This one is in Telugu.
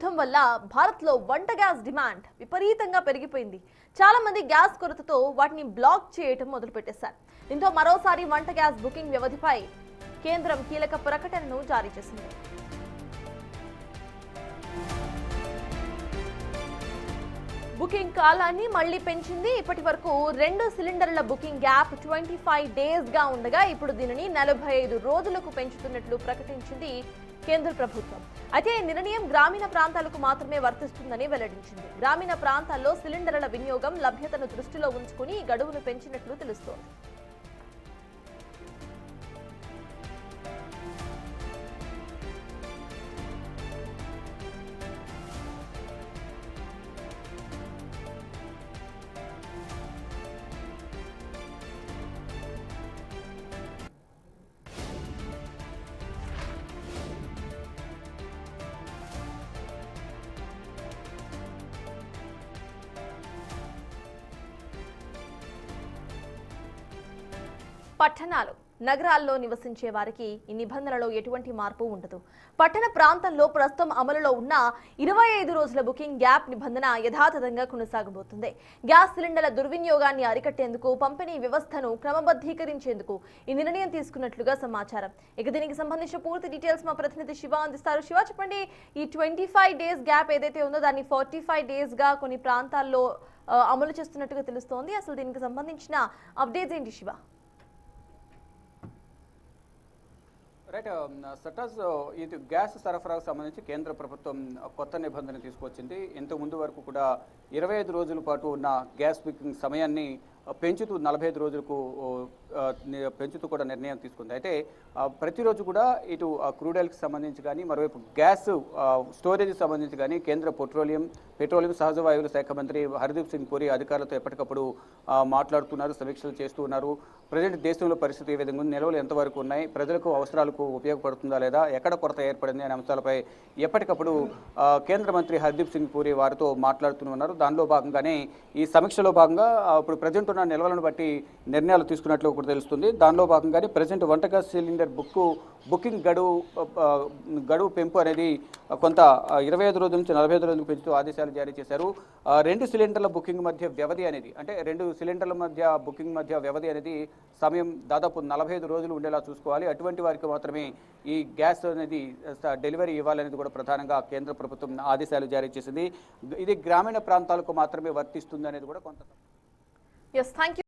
యుద్ధం వల్ల భారత్లో వంట గ్యాస్ డిమాండ్ విపరీతంగా పెరిగిపోయింది. చాలా మంది గ్యాస్ కొరతతో వాటిని బ్లాక్ చేయడం మొదలుపెట్టేశారు. దీంతో మరోసారి వంట గ్యాస్ బుకింగ్ వ్యవధిపై కేంద్రం కీలక ప్రకటనను జారీ చేసింది. బుకింగ్ కాలాన్ని మళ్లీ పెంచింది. ఇప్పటి వరకు 2 సిలిండర్ల బుకింగ్ గ్యాప్ 25 డేస్ గా ఉండగా ఇప్పుడు దీనిని 45 రోజులకు పెంచుతున్నట్లు ప్రకటించింది కేంద్ర ప్రభుత్వం. అయితే నిర్ణయం గ్రామీణ ప్రాంతాలకు మాత్రమే వర్తిస్తుందని వెల్లడించింది. గ్రామీణ ప్రాంతాల్లో సిలిండర్ల వినియోగం లభ్యతను దృష్టిలో ఉంచుకుని గడువును పెంచినట్లు తెలుస్తోంది. పట్టణాలు, నగరాల్లో నివసించే వారికి ఈ నిబంధనలో ఎటువంటి మార్పు ఉండదు. పట్టణ ప్రాంతంలో ప్రస్తుతం అమలులో ఉన్న 25 రోజుల బుకింగ్ గ్యాప్ నిబంధన యథాతథంగా కొనసాగబోతుంది. గ్యాస్ సిలిండర్ల దుర్వినియోగాన్ని అరికట్టేందుకు పంపిణీ వ్యవస్థను క్రమబద్ధీకరించేందుకు ఈ నిర్ణయం తీసుకున్నట్లుగా సమాచారం. ఇక దీనికి సంబంధించిన పూర్తి డీటెయిల్స్ మా ప్రతినిధి శివ అందిస్తారు. శివ, చెప్పండి, ఈ 25 డేస్ గ్యాప్ ఏదైతే ఉందో దాన్ని 45 డేస్ గా కొన్ని ప్రాంతాల్లో అమలు చేస్తున్నట్టుగా తెలుస్తోంది. అసలు దీనికి సంబంధించిన అప్డేట్స్ ఏంటి శివ? రైట్ సటాస్, ఇది గ్యాస్ సరఫరాకు సంబంధించి కేంద్ర ప్రభుత్వం కొత్త నిబంధన తీసుకొచ్చింది. ఇంతకుముందు వరకు కూడా 25 రోజుల పాటు ఉన్న గ్యాస్ బుకింగ్ సమయాన్ని పెంచుతూ 45 రోజులకు పెంచుతూ కూడా నిర్ణయం తీసుకుంది. అయితే ప్రతిరోజు కూడా ఇటు క్రూడ్ ఆయిల్కి సంబంధించి కానీ, మరోవైపు గ్యాస్ స్టోరేజ్కి సంబంధించి కానీ కేంద్ర పెట్రోలియం సహజ వాయువుల శాఖ మంత్రి హర్దీప్ సింగ్ పూరి అధికారులతో ఎప్పటికప్పుడు మాట్లాడుతున్నారు, సమీక్షలు చేస్తూ ఉన్నారు. ప్రజెంట్ దేశంలో పరిస్థితి ఏ విధంగా ఉంది, నిల్వలు ఎంతవరకు ఉన్నాయి, ప్రజలకు అవసరాలకు ఉపయోగపడుతుందా లేదా, ఎక్కడ కొరత ఏర్పడింది అనే అంశాలపై ఎప్పటికప్పుడు కేంద్ర మంత్రి హర్దీప్ సింగ్ పూరి వారితో మాట్లాడుతూనే దానిలో భాగంగానే ఈ సమీక్షలో భాగంగా ఇప్పుడు ప్రజెంట్ ఉన్న నిల్వలను బట్టి నిర్ణయాలు తీసుకున్నట్లు కూడా తెలుస్తుంది. దానిలో భాగంగానే ప్రజెంట్ వంట గ్యాస్ సిలిండర్ బుకింగ్ గడువు పెంపు అనేది కొంత 25 రోజుల నుంచి 45 రోజులకు పెంచుతూ ఆదేశాలు జారీ చేశారు. 2 సిలిండర్ల బుకింగ్ మధ్య వ్యవధి అనేది, అంటే 2 సిలిండర్ల మధ్య బుకింగ్ మధ్య వ్యవధి అనేది సమయం దాదాపు 45 రోజులు ఉండేలా చూసుకోవాలి. అటువంటి వారికి మాత్రమే ఈ గ్యాస్ అనేది డెలివరీ ఇవ్వాలనేది కూడా ప్రధానంగా కేంద్ర ప్రభుత్వం ఆదేశాలు జారీ చేసింది. ఇది గ్రామీణ ప్రాంతాలకు మాత్రమే వర్తిస్తుంది అనేది కూడా కొంత. Yes, thank you.